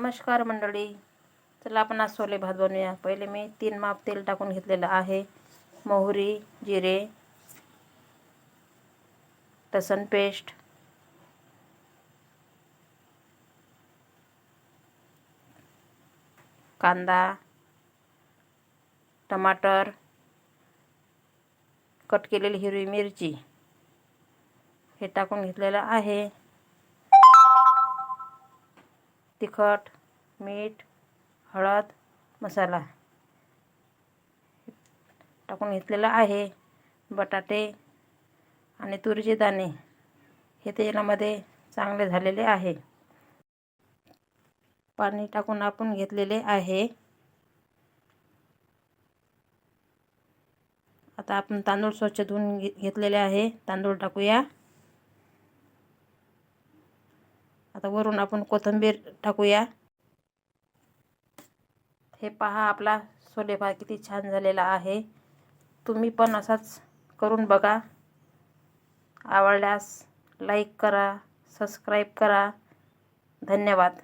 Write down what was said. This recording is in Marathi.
नमस्कार मंडळी, चला आपण आज छोले भात बनवूया। पहिले मी 3 माप तेल टाकून घेतलेलं आहे। मोहरी, जिरे, लसूण पेस्ट, कांदा, टमाटर, कट केलेली हिरवी मिरची हे टाकून घेतलेलं आहे। तिखट, मीठ, हळद, मसाला टाकून घेतलेला आहे। बटाटे आणि तुरीचे दाणे हे तेलामध्ये चांगले झालेले आहे। पाणी टाकून आपण घेतलेले आहे। आता आपण तांदूळ स्वच्छ धुवून घेतलेले आहे। तांदूळ टाकूया। आता वरून आपण कोथिंबीर टाकूया। हे पहा, आपला छोले भात किती छान झालेला आहे। तुम्ही पण असाच करून बघा। आवडल्यास लाईक करा, सबस्क्राईब करा। धन्यवाद।